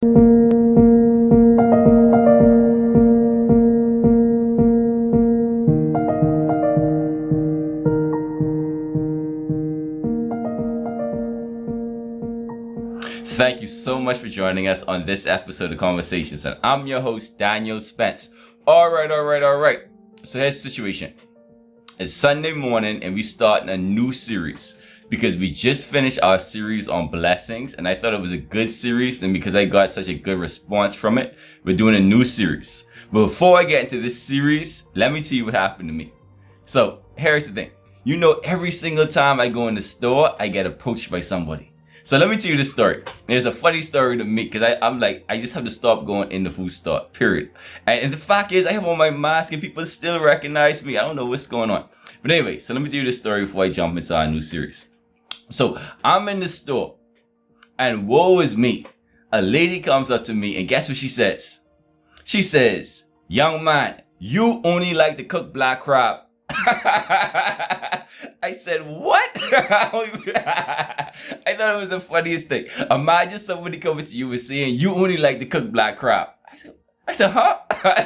Thank you so much for joining us on this episode of Conversations, and I'm your host, Daniel Spence. All right. So here's the situation. It's Sunday morning, and we're starting a new series because we just finished our series on blessings, and I thought it was a good series, and because I got such a good response from it, we're doing a new series. But before I get into this series, let me tell you what happened to me. So here's the thing. You know, every single time I go in the store, I get approached by somebody. So let me tell you this story. There's a funny story to me because I'm like, I just have to stop going in the food store, period. And the fact is, I have on my mask and people still recognize me. I don't know what's going on. But anyway, so let me tell you this story before I jump into our new series. So I'm in the store and woe is me. A lady comes up to me and guess what she says? She says, "Young man, you only like to cook black crab." I said, what? I thought it was the funniest thing. Imagine somebody coming to you and saying, "You only like to cook black crab." I said, huh? I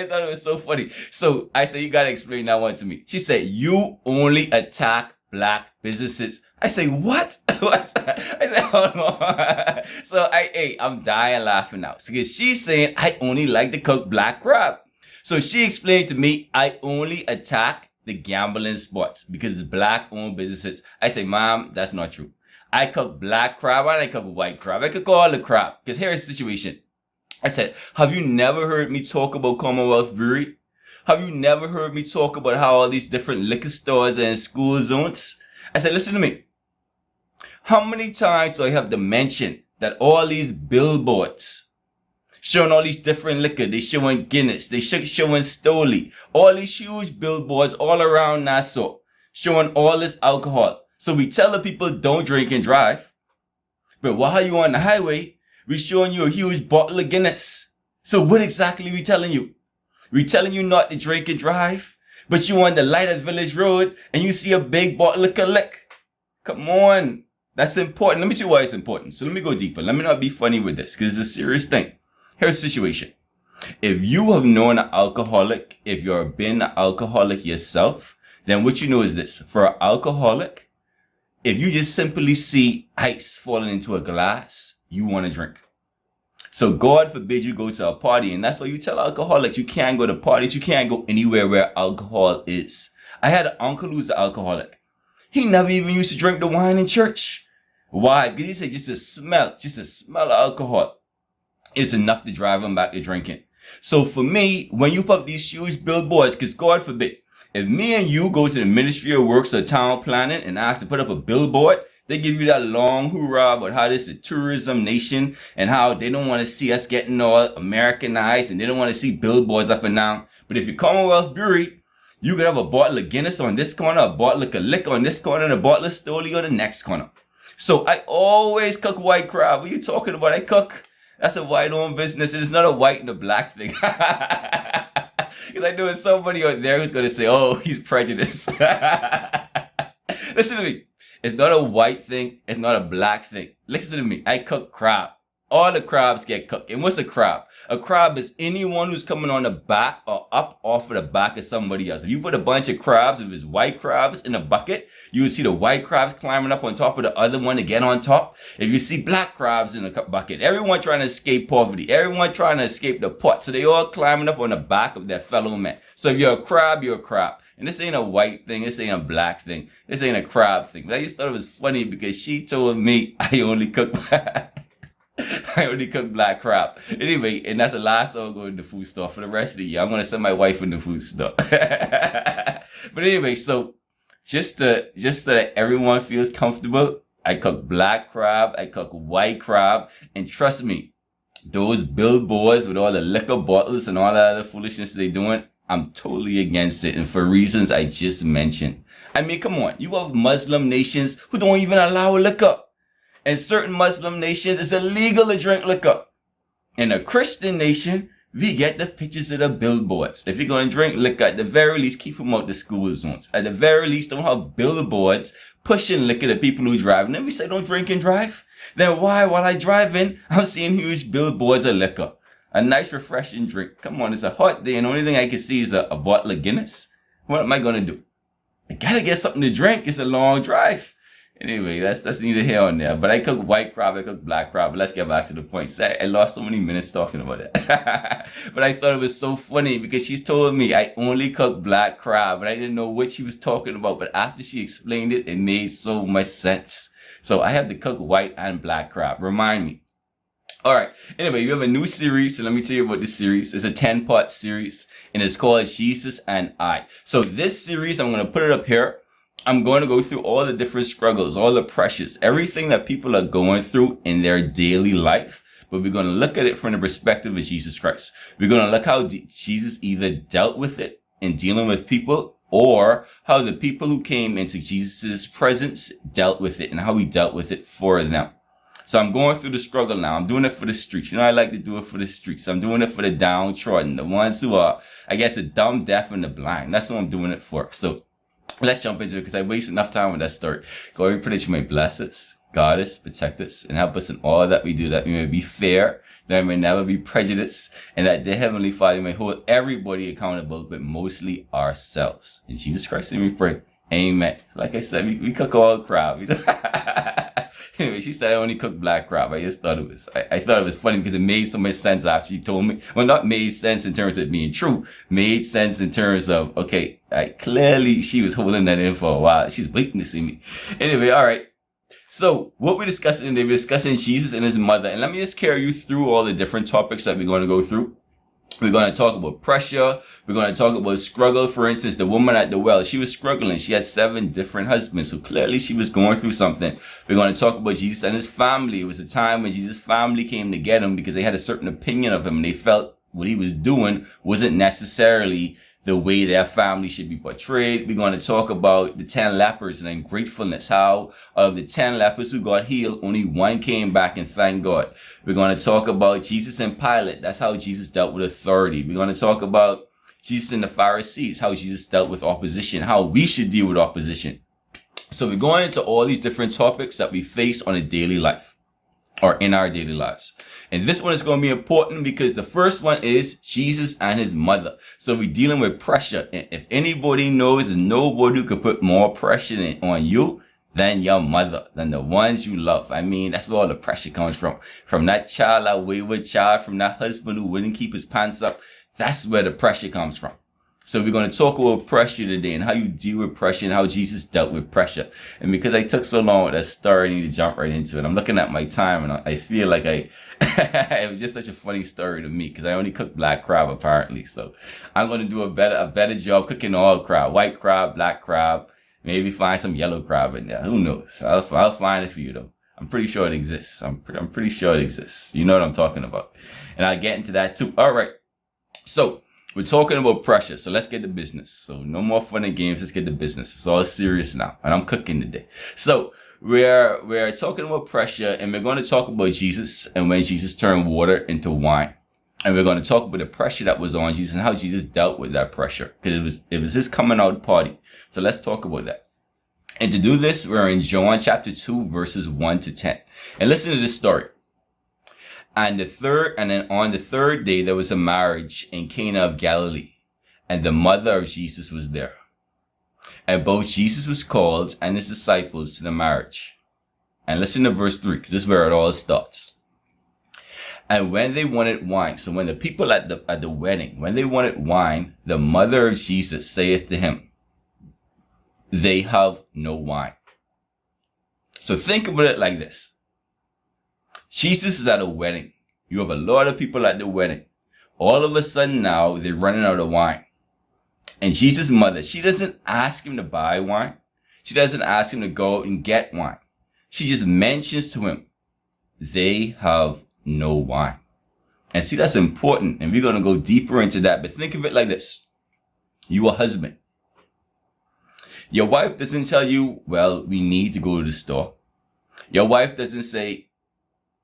thought it was so funny. So I said, "You gotta explain that one to me." She said, "You only attack black businesses." I say, what? I said, hold on. So I'm dying laughing now. Because she's saying, I only like to cook black crab. So she explained to me, I only attack the gambling spots because it's black-owned businesses. I say, "Mom, that's not true. I cook black crab and I cook white crab. I cook all the crab." Because here's the situation. I said, "Have you never heard me talk about Commonwealth Brewery? Have you never heard me talk about how all these different liquor stores are in school zones?" I said, "Listen to me. How many times do I have to mention that all these billboards showing all these different liquor, they showing Guinness, they showing Stoli, all these huge billboards all around Nassau, showing all this alcohol. So we tell the people don't drink and drive. But while you on the highway, we showing you a huge bottle of Guinness. So what exactly we telling you? We telling you not to drink and drive, but you on the light at Village Road and you see a big bottle of lick. Come on. That's important. Let me tell you why it's important. So let me go deeper. Let me not be funny with this because it's a serious thing. Here's the situation. If you have known an alcoholic, if you've been an alcoholic yourself, then what you know is this. For an alcoholic, if you just simply see ice falling into a glass, you want to drink. So God forbid you go to a party, and that's why you tell alcoholics you can't go to parties, you can't go anywhere where alcohol is. I had an uncle who's an alcoholic. He never even used to drink the wine in church. Why? Because he said just the smell of alcohol is enough to drive him back to drinking. So for me, when you put these huge billboards, because God forbid, if me and you go to the Ministry of Works or Town Planning and ask to put up a billboard, they give you that long hoorah about how this is a tourism nation and how they don't want to see us getting all Americanized and they don't want to see billboards up and down. But if you're Commonwealth Brewery, you could have a bottle of Guinness on this corner, a bottle of liquor on this corner, and a bottle of Stoli on the next corner. So I always cook white crab. What are you talking about? I cook. That's a white-owned business. It is not a white and a black thing. Because I know there's somebody out there who's going to say, "Oh, he's prejudiced." Listen to me. It's not a white thing. It's not a black thing. Listen to me. I cook crab. All the crabs get cooked. And what's a crab? A crab is anyone who's coming on the back or up off of the back of somebody else. If you put a bunch of crabs, if it's white crabs in a bucket, you will see the white crabs climbing up on top of the other one to get on top. If you see black crabs in a bucket, everyone trying to escape poverty, everyone trying to escape the pot. So they all climbing up on the back of their fellow man. So if you're a crab, you're a crab. And this ain't a white thing. This ain't a black thing. This ain't a crab thing. But I just thought it was funny because she told me I only cook black crab. Anyway, and that's the last time I'm going to the food store. For the rest of the year, I'm going to send my wife in the food store. But anyway, so just so that everyone feels comfortable, I cook black crab, I cook white crab, and trust me, those billboards with all the liquor bottles and all that other foolishness they're doing, I'm totally against it, and for reasons I just mentioned. I mean, come on, you have Muslim nations who don't even allow liquor. In certain Muslim nations, it's illegal to drink liquor. In a Christian nation, we get the pictures of the billboards. If you're going to drink liquor, at the very least, keep them out the school zones. At the very least, don't have billboards pushing liquor to people who drive. And then we say don't drink and drive. Then why, while I drive in, I'm seeing huge billboards of liquor? A nice refreshing drink. Come on, it's a hot day and the only thing I can see is a bottle of Guinness. What am I going to do? I gotta get something to drink. It's a long drive. Anyway, that's neither here nor there. But I cook white crab, I cook black crab. But let's get back to the point. I lost so many minutes talking about it. But I thought it was so funny because she's told me I only cook black crab. And I didn't know what she was talking about. But after she explained it, it made so much sense. So I have to cook white and black crab. Remind me. All right. Anyway, you have a new series. So let me tell you about this series. It's a 10-part series. And it's called Jesus and I. So this series, I'm going to put it up here. I'm going to go through all the different struggles, all the pressures, everything that people are going through in their daily life. But we're going to look at it from the perspective of Jesus Christ. We're going to look how Jesus either dealt with it in dealing with people, or how the people who came into Jesus' presence dealt with it and how he dealt with it for them. So I'm going through the struggle now. I'm doing it for the streets. You know, I like to do it for the streets. I'm doing it for the downtrodden, the ones who are, I guess, the dumb, deaf, and the blind. That's what I'm doing it for. So let's jump into it because I wasted enough time with that story. God, we pray that you may bless us, guard us, protect us, and help us in all that we do, that we may be fair, that we may never be prejudiced, and that the Heavenly Father may hold everybody accountable, but mostly ourselves. In Jesus Christ's name we pray. Amen. So like I said, we cook all crab. You know? Anyway, she said I only cook black crab. I just thought it was, I thought it was funny because it made so much sense after she told me. Well, not made sense in terms of it being true. Made sense in terms of, okay, clearly she was holding that in for a while. She's waiting to see me. Anyway, all right. So what we're discussing today, we're discussing Jesus and his mother. And let me just carry you through all the different topics that we're going to go through. We're going to talk about pressure. We're going to talk about struggle. For instance, the woman at the well, she was struggling. She had 7 different husbands. So clearly she was going through something. We're going to talk about Jesus and his family. It was a time when Jesus' family came to get him because they had a certain opinion of him. And they felt what he was doing wasn't necessarily the way their family should be portrayed. We're going to talk about the 10 lepers and ungratefulness. How of the 10 lepers who got healed, only 1 came back and thanked God. We're going to talk about Jesus and Pilate. That's how Jesus dealt with authority. We're going to talk about Jesus and the Pharisees, how Jesus dealt with opposition, how we should deal with opposition. So we're going into all these different topics that we face on a daily life or in our daily lives. And this one is going to be important because the first one is Jesus and his mother. So we're dealing with pressure. And if anybody knows, there's nobody who could put more pressure on you than your mother, than the ones you love. I mean, that's where all the pressure comes from. From that child, that wayward child, from that husband who wouldn't keep his pants up. That's where the pressure comes from. So we're going to talk about pressure today and how you deal with pressure and how Jesus dealt with pressure. And because I took so long with that story, I need to jump right into it. I'm looking at my time and I feel like it was just such a funny story to me because I only cook black crab apparently. So I'm going to do a better job cooking all crab, white crab, black crab, maybe find some yellow crab in there. Who knows? I'll find it for you though. I'm pretty sure it exists. I'm pretty sure it exists. You know what I'm talking about. And I'll get into that too. All right. So we're talking about pressure, so let's get to business. So no more fun and games, let's get to business. It's all serious now, and I'm cooking today. So we're talking about pressure, and we're going to talk about Jesus and when Jesus turned water into wine. And we're going to talk about the pressure that was on Jesus and how Jesus dealt with that pressure, because it was his coming out party. So let's talk about that. And to do this, we're in John chapter 2, verses 1 to 10. And listen to this story. And then on the third day, there was a marriage in Cana of Galilee, and the mother of Jesus was there. And both Jesus was called and his disciples to the marriage. And listen to verse 3, because this is where it all starts. And when they wanted wine, so when the people at the wedding, when they wanted wine, the mother of Jesus saith to him, they have no wine. So think about it like this. Jesus is at a wedding. You have a lot of people at the wedding. All of a sudden now, they're running out of wine. And Jesus' mother, she doesn't ask him to buy wine. She doesn't ask him to go out and get wine. She just mentions to him, they have no wine. And see, that's important. And we're going to go deeper into that. But think of it like this. You a husband. Your wife doesn't tell you, well, we need to go to the store. Your wife doesn't say,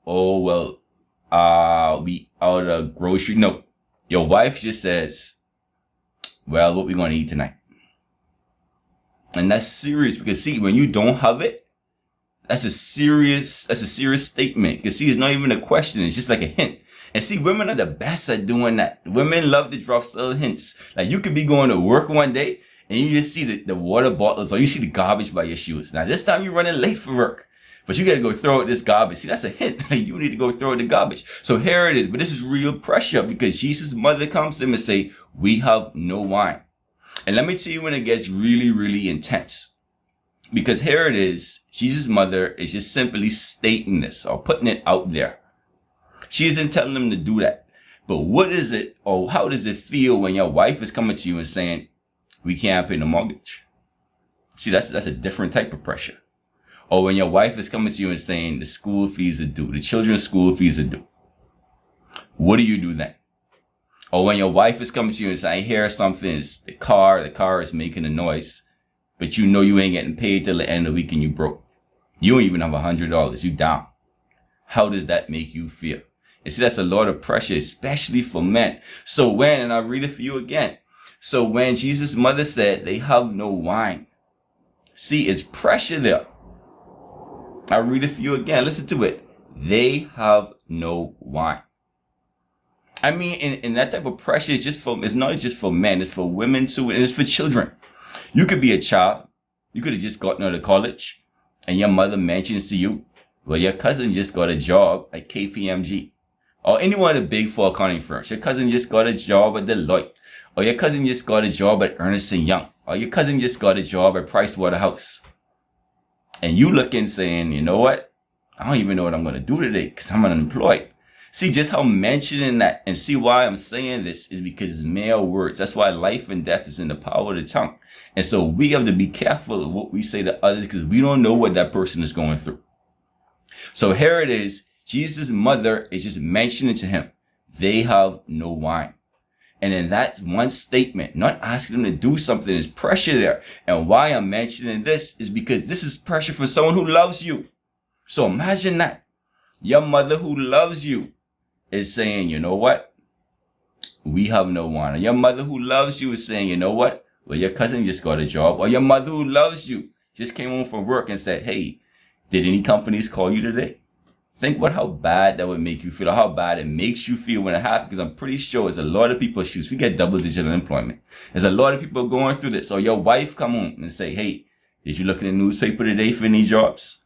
oh, well, we out of grocery. No, your wife just says, well, what we going to eat tonight? And that's serious because see, when you don't have it, That's a serious statement. Because see, it's not even a question. It's just like a hint. And see, women are the best at doing that. Women love to drop subtle hints. Like you could be going to work one day and you just see the water bottles or you see the garbage by your shoes. Now this time you're running late for work, but you got to go throw out this garbage. See, that's a hint. Like you need to go throw out the garbage. So here it is. But this is real pressure because Jesus' mother comes to him and say, we have no wine. And let me tell you when it gets really, really intense. Because here it is. Jesus' mother is just simply stating this or putting it out there. She isn't telling him to do that. But what is it or how does it feel when your wife is coming to you and saying, we can't pay the mortgage? See, that's a different type of pressure. Or when your wife is coming to you and saying the school fees are due, the children's school fees are due. What do you do then? Or when your wife is coming to you and saying, I hear something, it's the car is making a noise, but you know you ain't getting paid till the end of the week and you broke. You don't even have $100. You down. How does that make you feel? And see, that's a lot of pressure, especially for men. So when, and I'll read it for you again. So when Jesus' mother said they have no wine, see, it's pressure there. I'll read it for you again. Listen to it. They have no wine. I mean, in that type of pressure, it's not just for men, it's for women too, and it's for children. You could be a child. You could have just gotten out of college, and your mother mentions to you, well, your cousin just got a job at KPMG. Or any one of the big four accounting firms. Your cousin just got a job at Deloitte. Or your cousin just got a job at Ernst & Young. Or your cousin just got a job at Price Waterhouse. And you looking saying, you know what? I don't even know what I'm going to do today because I'm unemployed. See just how mentioning that and see why I'm saying this is because it's male words. That's why life and death is in the power of the tongue. And so we have to be careful of what we say to others because we don't know what that person is going through. So here it is. Jesus' mother is just mentioning to him, they have no wine. And in that one statement, not asking them to do something, is pressure there. And why I'm mentioning this is because this is pressure for someone who loves you. So imagine that. Your mother who loves you is saying, you know what? We have no wine. Or your mother who loves you is saying, you know what? Well, your cousin just got a job. Or your mother who loves you just came home from work and said, hey, did any companies call you today? Think about how bad that would make you feel, or how bad it makes you feel when it happens. Because I'm pretty sure there's a lot of people shoes. We get double-digit unemployment. There's a lot of people going through this. Or your wife come home and say, hey, did you look in the newspaper today for any jobs?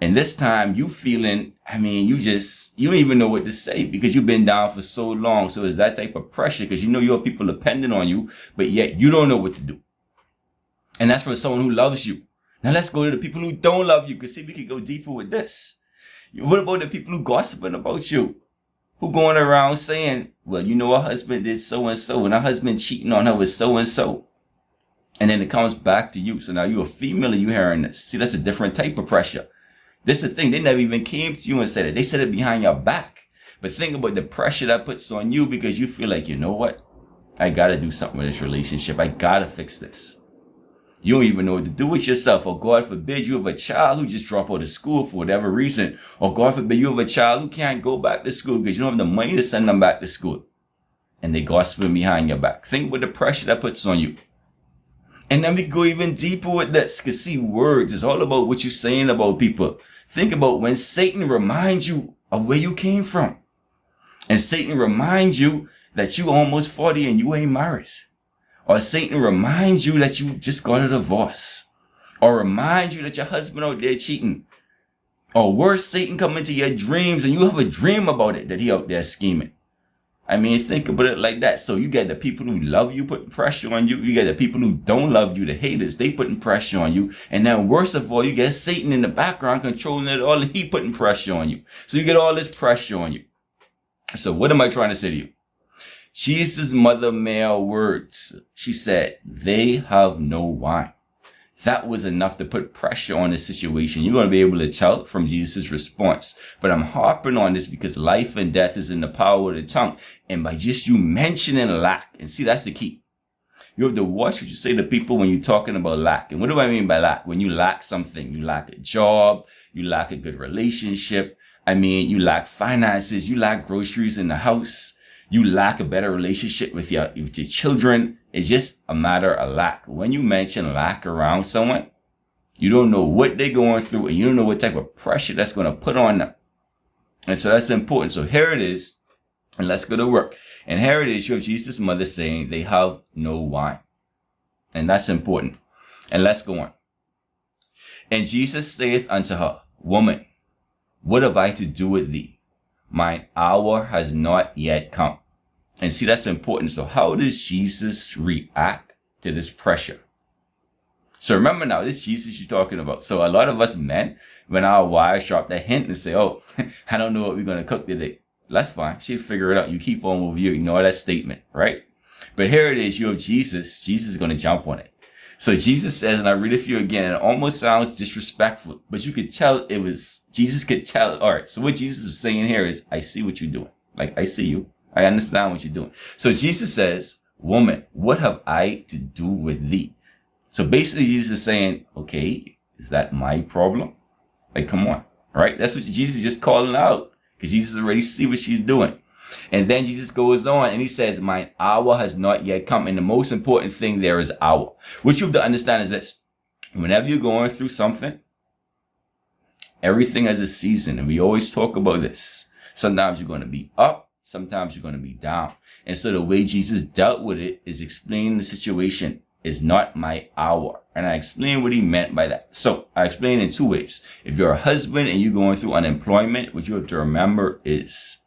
And this time you feeling, you don't even know what to say because you've been down for so long. So it's that type of pressure because you know your people depending on you, but yet you don't know what to do. And that's for someone who loves you. Now let's go to the people who don't love you because see, we could go deeper with this. What about the people who gossiping about you? Who going around saying, well, you know, her husband did so-and-so and her husband cheating on her with so-and-so. And then it comes back to you. So now you're a female and you hearing this. See, that's a different type of pressure. This is the thing. They never even came to you and said it. They said it behind your back. But think about the pressure that puts on you because you feel like, you know what? I got to do something with this relationship. I got to fix this. You don't even know what to do with yourself. Or God forbid you have a child who just dropped out of school for whatever reason. Or God forbid you have a child who can't go back to school because you don't have the money to send them back to school. And they gossiping behind your back. Think about the pressure that puts on you. And then we can go even deeper with this. Because see, words is all about what you're saying about people. Think about when Satan reminds you of where you came from. And Satan reminds you that you almost 40 and you ain't married. Or Satan reminds you that you just got a divorce. Or reminds you that your husband out there cheating. Or worse, Satan come into your dreams and you have a dream about it, that he out there scheming. Think about it like that. So you get the people who love you putting pressure on you. You get the people who don't love you, the haters, they putting pressure on you. And then worst of all, you get Satan in the background controlling it all and he putting pressure on you. So you get all this pressure on you. So what am I trying to say to you? Jesus' mother male words. She said, they have no wine. That was enough to put pressure on the situation. You're going to be able to tell from Jesus' response. But I'm harping on this because life and death is in the power of the tongue. And by just you mentioning lack, and see, that's the key. You have to watch what you say to people when you're talking about lack. And what do I mean by lack? When you lack something, you lack a job, you lack a good relationship. You lack finances, you lack groceries in the house. You lack a better relationship with your children. It's just a matter of lack. When you mention lack around someone, You don't know what they're going through, and you don't know what type of pressure that's going to put on them. And so that's important. So here it is, and let's go to work. And here it is, you have Jesus' mother saying they have no wine. And that's important. And let's go on. And Jesus saith unto her, Woman, what have I to do with thee? Mine hour has not yet come. And see, that's important. So how does Jesus react to this pressure? So remember now, this Jesus you're talking about. So a lot of us men, when our wives drop that hint and say, oh, I don't know what we're going to cook today. That's fine. She'll figure it out. You keep on with you. Ignore that statement, right? But here it is. You have Jesus. Jesus is going to jump on it. So Jesus says, and I read it for you again, and it almost sounds disrespectful, but you could tell it was, Jesus could tell. All right. So what Jesus is saying here is, I see what you're doing. Like, I see you. I understand what you're doing. So Jesus says, Woman, what have I to do with thee? So basically Jesus is saying, okay, is that my problem? Like, come on, right? That's what Jesus is just calling out, because Jesus already see what she's doing. And then Jesus goes on and he says, my hour has not yet come. And the most important thing there is hour. What you have to understand is this. Whenever you're going through something, everything has a season. And we always talk about this. Sometimes you're going to be up. Sometimes you're going to be down. And so the way Jesus dealt with it is explaining the situation is not my hour. And I explain what he meant by that. So I explain in two ways. If you're a husband and you're going through unemployment, what you have to remember is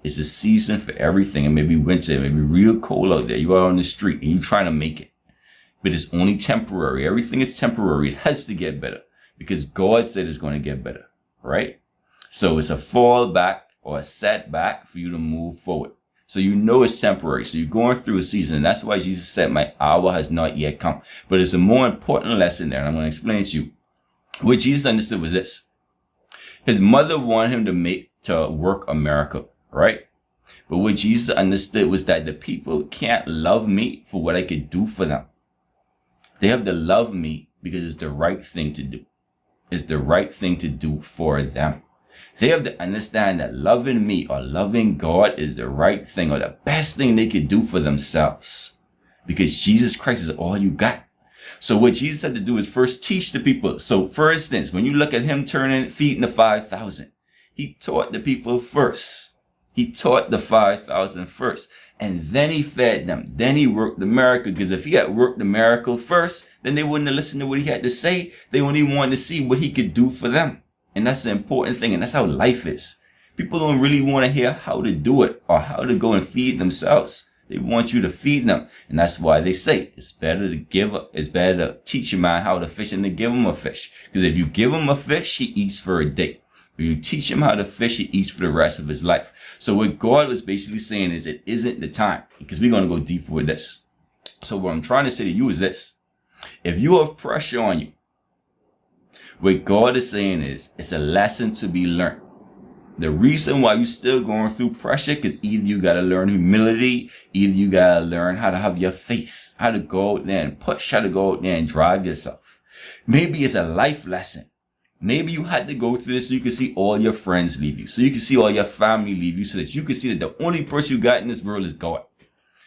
it's a season for everything. It may be winter, it may be real cold out there. You are on the street and you're trying to make it. But it's only temporary. Everything is temporary. It has to get better because God said it's going to get better, right? So it's a fallback or a setback for you to move forward. So you know it's temporary. So you're going through a season. And that's why Jesus said, my hour has not yet come. But it's a more important lesson there. And I'm going to explain it to you. What Jesus understood was this. His mother wanted him to work a miracle, right? But what Jesus understood was that the people can't love me for what I could do for them. They have to love me because it's the right thing to do. It's the right thing to do for them. They have to understand that loving me or loving God is the right thing or the best thing they could do for themselves. Because Jesus Christ is all you got. So what Jesus had to do is first teach the people. So for instance, when you look at him feeding the 5,000, he taught the people first. He taught the 5,000 first. And then he fed them. Then he worked the miracle. Because if he had worked the miracle first, then they wouldn't have listened to what he had to say. They only wanted to see what he could do for them. And that's the important thing. And that's how life is. People don't really want to hear how to do it or how to go and feed themselves. They want you to feed them. And that's why they say it's better to teach a man how to fish than to give him a fish. Because if you give him a fish, he eats for a day. If you teach him how to fish, he eats for the rest of his life. So what God was basically saying is it isn't the time. Because we're going to go deeper with this. So what I'm trying to say to you is this. If you have pressure on you, what God is saying is it's a lesson to be learned. The reason why you're still going through pressure, because either you got to learn humility, either you got to learn how to have your faith, how to go out there and push, how to go out there and drive yourself. Maybe it's a life lesson. Maybe you had to go through this so you can see all your friends leave you, so you can see all your family leave you, so that you can see that the only person you got in this world is God.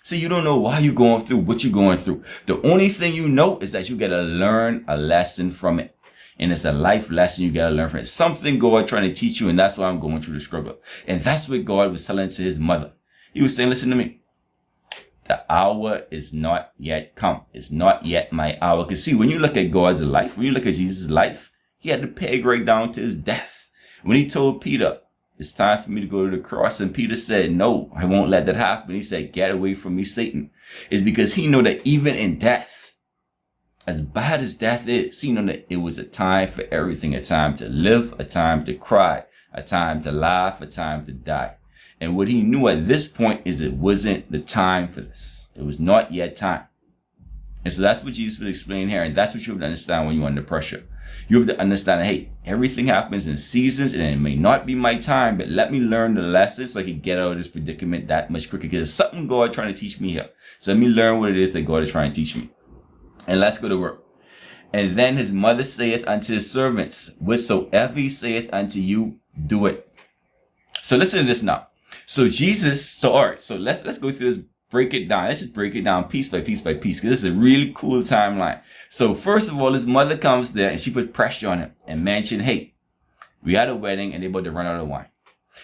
See, you don't know why you're going through what you're going through. The only thing you know is that you got to learn a lesson from it. And it's a life lesson you got to learn from it. Something God trying to teach you, and that's why I'm going through the struggle. And that's what God was telling to his mother. He was saying, listen to me. The hour is not yet come. It's not yet my hour. Because see, when you look at God's life, when you look at Jesus' life, he had to peg right down to his death. When he told Peter, it's time for me to go to the cross, and Peter said, no, I won't let that happen. He said, get away from me, Satan. It's because he knew that even in death, as bad as death is, he knew that it was a time for everything. A time to live, a time to cry, a time to laugh, a time to die. And what he knew at this point is it wasn't the time for this. It was not yet time. And so that's what Jesus was explaining here. And that's what you have to understand when you're under pressure. You have to understand, hey, everything happens in seasons, and it may not be my time, but let me learn the lesson so I can get out of this predicament that much quicker. Because there's something God trying to teach me here. So let me learn what it is that God is trying to teach me. And let's go to work. And then his mother saith unto his servants, whatsoever he saith unto you, do it. So listen to this now. So Jesus, all right, so let's go through this break it down. Let's just break it down piece by piece by piece, because this is a really cool timeline. So first of all, his mother comes there and she put pressure on him and mentioned, hey, we had a wedding and they're about to run out of wine.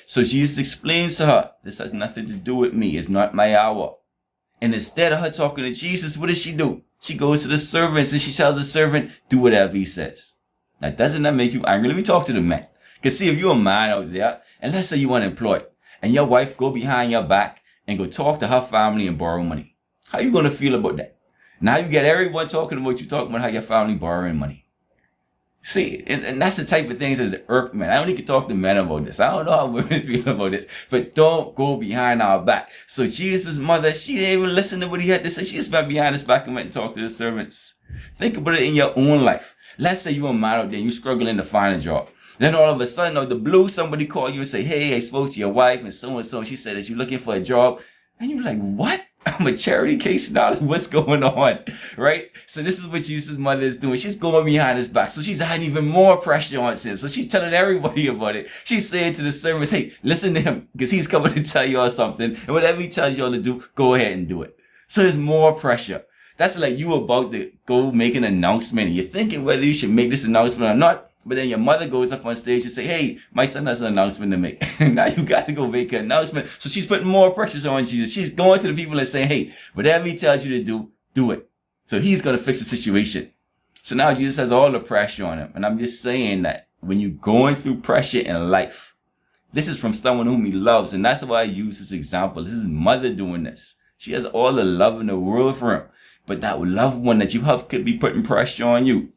So Jesus explains to her, this has nothing to do with me. It's not my hour. And instead of her talking to Jesus, what does she do? She goes to the servants and she tells the servant, do whatever he says. Now, doesn't that make you angry? Let me talk to the man. Because see, if you're a man out there, and let's say you're unemployed, and your wife go behind your back and go talk to her family and borrow money, how you going to feel about that? Now you get everyone talking about you, talking about how your family borrowing money. See, and that's the type of things that irk men. I only can talk to men about this. I don't know how women feel about this, but don't go behind our back. So Jesus' mother, she didn't even listen to what he had to say. She just went behind his back and went and talked to the servants. Think about it in your own life. Let's say you're a man out there and you're struggling to find a job. Then all of a sudden, out of the blue, somebody called you and say, hey, I spoke to your wife and so. And she said that you're looking for a job. And you're like, what? I'm a charity case now. What's going on? Right? So this is what Jesus' mother is doing. She's going behind his back. So she's adding even more pressure on him. So she's telling everybody about it. She's saying to the servants, hey, listen to him, because he's coming to tell y'all something. And whatever he tells y'all to do, go ahead and do it. So there's more pressure. That's like you about to go make an announcement. And you're thinking whether you should make this announcement or not. But then your mother goes up on stage and say, hey, my son has an announcement to make. Now you got to go make an announcement. So she's putting more pressure on Jesus. She's going to the people and saying, hey, whatever he tells you to do, do it. So he's going to fix the situation. So now Jesus has all the pressure on him. And I'm just saying that when you're going through pressure in life, this is from someone whom he loves. And that's why I use this example. This is his mother doing this. She has all the love in the world for him. But that loved one that you have could be putting pressure on you.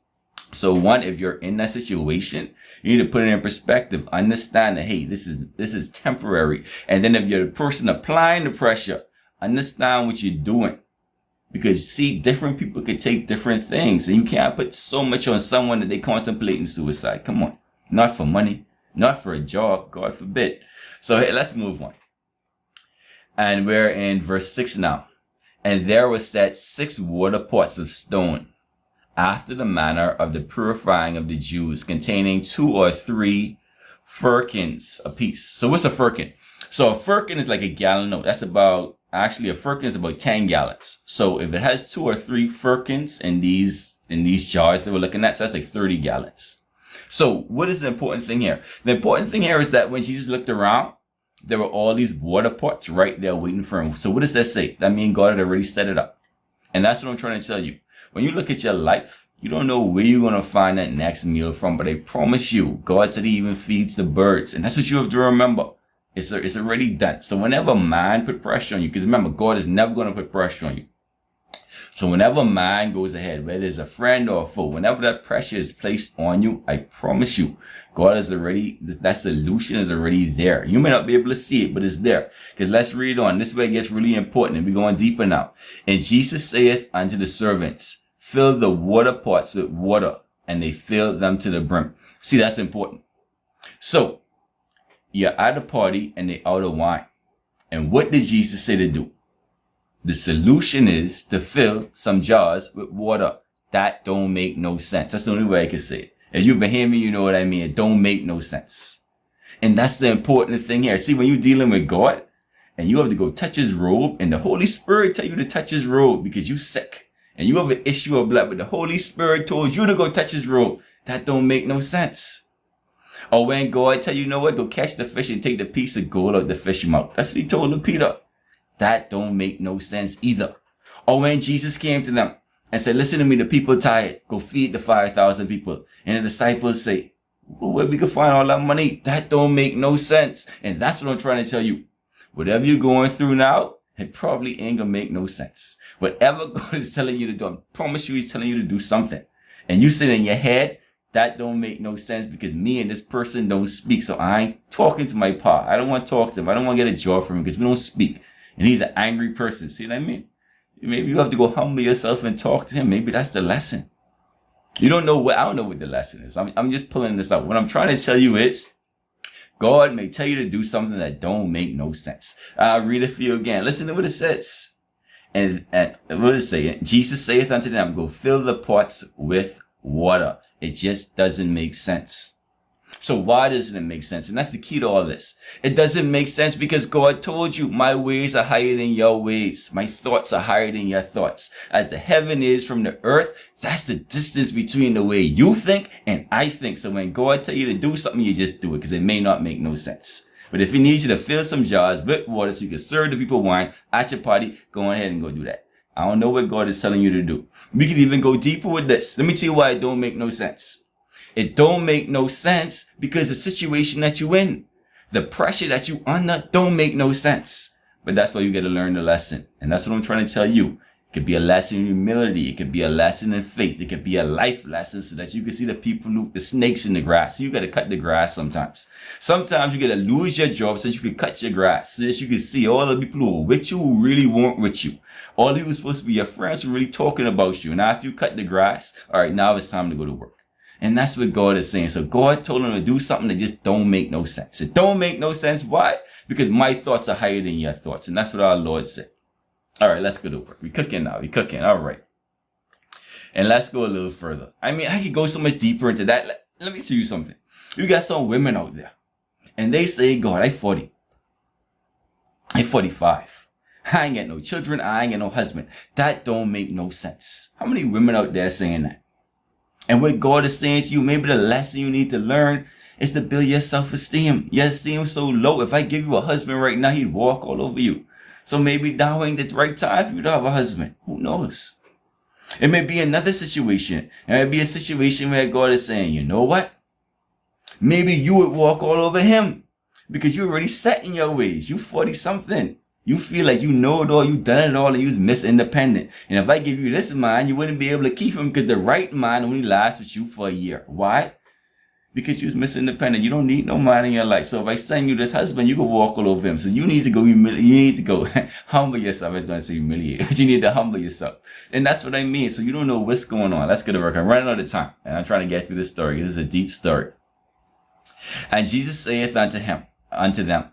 So one, if you're in that situation, you need to put it in perspective. Understand that, hey, this is temporary. And then if you're the person applying the pressure, understand what you're doing. Because see, different people can take different things. And you can't put so much on someone that they contemplating suicide. Come on. Not for money. Not for a job. God forbid. So hey, let's move on. And we're in verse 6 now. And there were set 6 water pots of stone, after the manner of the purifying of the Jews, containing 2 or 3 firkins apiece. So what's a firkin? So a firkin is like a gallon. No, that's about, actually a firkin is about 10 gallons. So if it has 2 or 3 firkins in these jars that we're looking at, so that's like 30 gallons. So what is the important thing here? The important thing here is that when Jesus looked around, there were all these water pots right there waiting for him. So what does that say? That means God had already set it up. And that's what I'm trying to tell you. When you look at your life, you don't know where you're going to find that next meal from, but I promise you, God said he even feeds the birds. And that's what you have to remember. It's already done. So whenever man put pressure on you, because remember, God is never going to put pressure on you. So whenever man goes ahead, whether it's a friend or a foe, whenever that pressure is placed on you, I promise you, God is already, that solution is already there. You may not be able to see it, but it's there. Because let's read on. This way it gets really important, and we're going deeper now. And Jesus saith unto the servants, fill the water pots with water, and they filled them to the brim. See, that's important. So you're at a party and they out of wine. And what did Jesus say to do? The solution is to fill some jars with water. That don't make no sense. That's the only way I can say it. If you've been hearing me, you know what I mean. It don't make no sense. And that's the important thing here. See, when you're dealing with God and you have to go touch his robe, and the Holy Spirit tell you to touch his robe because you're sick and you have an issue of blood, but the Holy Spirit told you to go touch his robe. That don't make no sense. Or when God tell you, you know what, go catch the fish and take the piece of gold out the fish mouth. That's what he told Peter. That don't make no sense either. Or when Jesus came to them and said, listen to me, the people tired. Go feed the 5,000 people. And the disciples say, well, where we can find all that money? That don't make no sense. And that's what I'm trying to tell you. Whatever you're going through now, it probably ain't gonna make no sense. Whatever God is telling you to do, I promise you he's telling you to do something. And you sit in your head, that don't make no sense because me and this person don't speak. So I ain't talking to my pa. I don't want to talk to him. I don't want to get a job from him because we don't speak. And he's an angry person. See what I mean? Maybe you have to go humble yourself and talk to him. Maybe that's the lesson. You don't know what, I don't know what the lesson is. I'm just pulling this out. What I'm trying to tell you is, God may tell you to do something that don't make no sense. I'll read it for you again. Listen to what it says. And what does it say? Jesus saith unto them, go fill the pots with water. It just doesn't make sense. So why doesn't it make sense? And that's the key to all this. It doesn't make sense because God told you, my ways are higher than your ways. My thoughts are higher than your thoughts. As the heaven is from the earth, that's the distance between the way you think and I think. So when God tell you to do something, you just do it because it may not make no sense. But if he needs you to fill some jars with water so you can serve the people wine at your party, go ahead and go do that. I don't know what God is telling you to do. We can even go deeper with this. Let me tell you why it don't make no sense. It don't make no sense because the situation that you in, the pressure that you under don't make no sense. But that's why you got to learn the lesson. And that's what I'm trying to tell you. It could be a lesson in humility. It could be a lesson in faith. It could be a life lesson so that you can see the people, the snakes in the grass. So you got to cut the grass sometimes. Sometimes you got to lose your job so that you can cut your grass. So that you can see all the people who are with you who really weren't with you. All who were supposed to be your friends were really talking about you. And after you cut the grass, all right, now it's time to go to work. And that's what God is saying. So God told him to do something that just don't make no sense. It don't make no sense. Why? Because my thoughts are higher than your thoughts. And that's what our Lord said. All right, let's go to work. We're cooking now. We're cooking. All right. And let's go a little further. I mean, I could go so much deeper into that. Let me tell you something. You got some women out there. And they say, God, I'm 40. I'm 45. I ain't got no children. I ain't got no husband. That don't make no sense. How many women out there saying that? And what God is saying to you, maybe the lesson you need to learn is to build your self-esteem. Your esteem so low. If I give you a husband right now, he'd walk all over you. So maybe now ain't the right time for you to have a husband. Who knows? It may be another situation. It may be a situation where God is saying, you know what? Maybe you would walk all over him because you're already set in your ways. You 40 something. You feel like you know it all, you done it all, and you was Miss Independent. And if I give you this man, you wouldn't be able to keep him because the right man only lasts with you for a year. Why? Because you was Miss Independent. You don't need no man in your life. So if I send you this husband, you can walk all over him. So you need to go humble yourself. I was going to say humiliate, but you need to humble yourself. And that's what I mean. So you don't know what's going on. Let's get to work. I'm running out of time. And I'm trying to get through this story. This is a deep story. And Jesus saith unto them,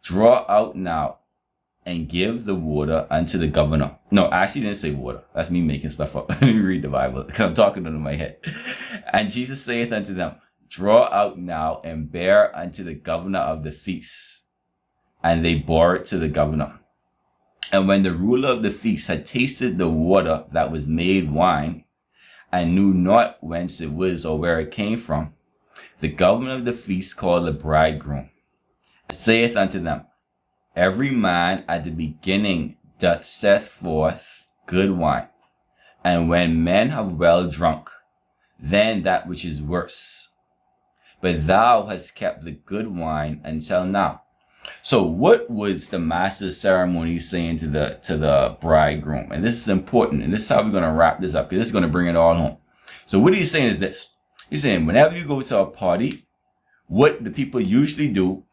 draw out now and give the water unto the governor. No, I actually didn't say water. That's me making stuff up. Let me read the Bible because I'm talking under my head. And Jesus saith unto them, draw out now and bear unto the governor of the feast. And they bore it to the governor. And when the ruler of the feast had tasted the water that was made wine, and knew not whence it was or where it came from, the governor of the feast called the bridegroom, saith unto them, every man at the beginning doth set forth good wine, and when men have well drunk, then that which is worse. But thou hast kept the good wine until now. So what was the master's ceremony saying to the bridegroom? And this is important, and this is how we're going to wrap this up, because this is going to bring it all home. So what he's saying is this. He's saying whenever you go to a party, what the people usually do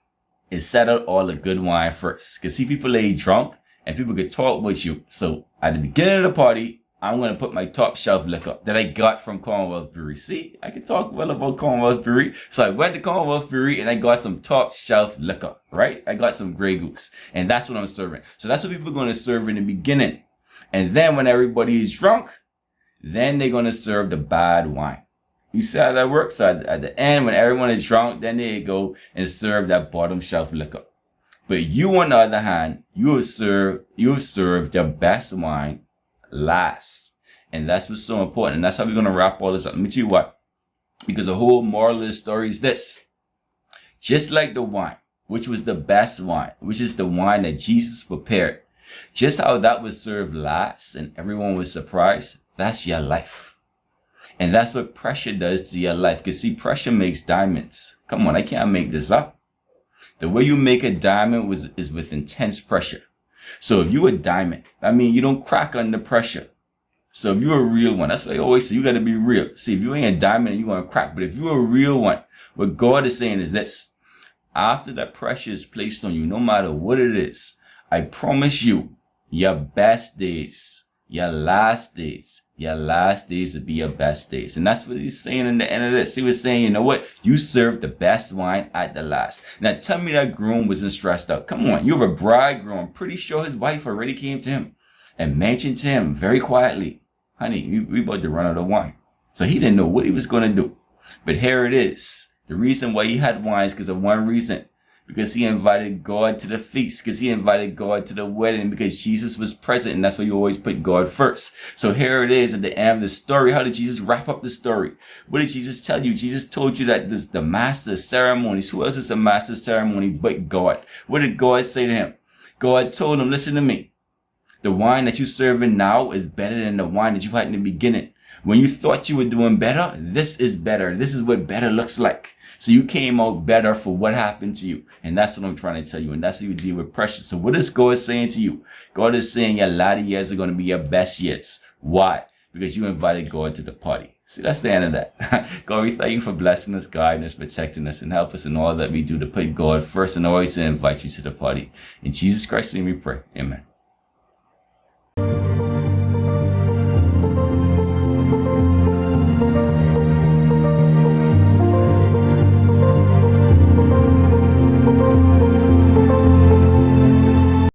is set out all the good wine first. Because see, people lay drunk and people could talk with you. So at the beginning of the party, I'm going to put my top shelf liquor that I got from Commonwealth Brewery. See, I can talk well about Commonwealth Brewery. So I went to Commonwealth Brewery and I got some top shelf liquor, right? I got some Grey Goose, and that's what I'm serving. So that's what people are going to serve in the beginning. And then when everybody is drunk, then they're going to serve the bad wine. You see how that works? So at the end, when everyone is drunk, then they go and serve that bottom shelf liquor. But you, on the other hand, you have served your best wine last. And that's what's so important. And that's how we're going to wrap all this up. Let me tell you what. Because the whole moral of the story is this. Just like the wine, which was the best wine, which is the wine that Jesus prepared, just how that was served last and everyone was surprised, that's your life. And that's what pressure does to your life. Because see, pressure makes diamonds. Come on, I can't make this up. The way you make a diamond is with intense pressure. So if you're a diamond, I mean, you don't crack under pressure. So if you're a real one, that's what I always say, you got to be real. See, if you ain't a diamond, you're going to crack. But if you're a real one, what God is saying is this. After that pressure is placed on you, no matter what it is, I promise you, your best days, your last days will be your best days. And that's what he's saying in the end of this. He was saying, you know what? You served the best wine at the last. Now tell me that groom wasn't stressed out. Come on, you have a bridegroom. I'm pretty sure his wife already came to him and mentioned to him very quietly, honey, we about to run out of wine. So he didn't know what he was going to do. But here it is. The reason why he had wine is because of one reason. Because he invited God to the feast, because he invited God to the wedding, because Jesus was present, and that's why you always put God first. So here it is at the end of the story. How did Jesus wrap up the story? What did Jesus tell you? Jesus told you that this is the master of ceremonies. Who else is a master of ceremony but God? What did God say to him? God told him, listen to me. The wine that you're serving now is better than the wine that you had in the beginning. When you thought you were doing better, this is better. This is what better looks like. So you came out better for what happened to you. And that's what I'm trying to tell you. And that's what you deal with pressure. So what is God saying to you? God is saying your latter years are going to be your best years. Why? Because you invited God to the party. See, that's the end of that. God, we thank you for blessing us, guiding us, protecting us, and help us in all that we do to put God first and always to invite you to the party. In Jesus Christ's name we pray. Amen.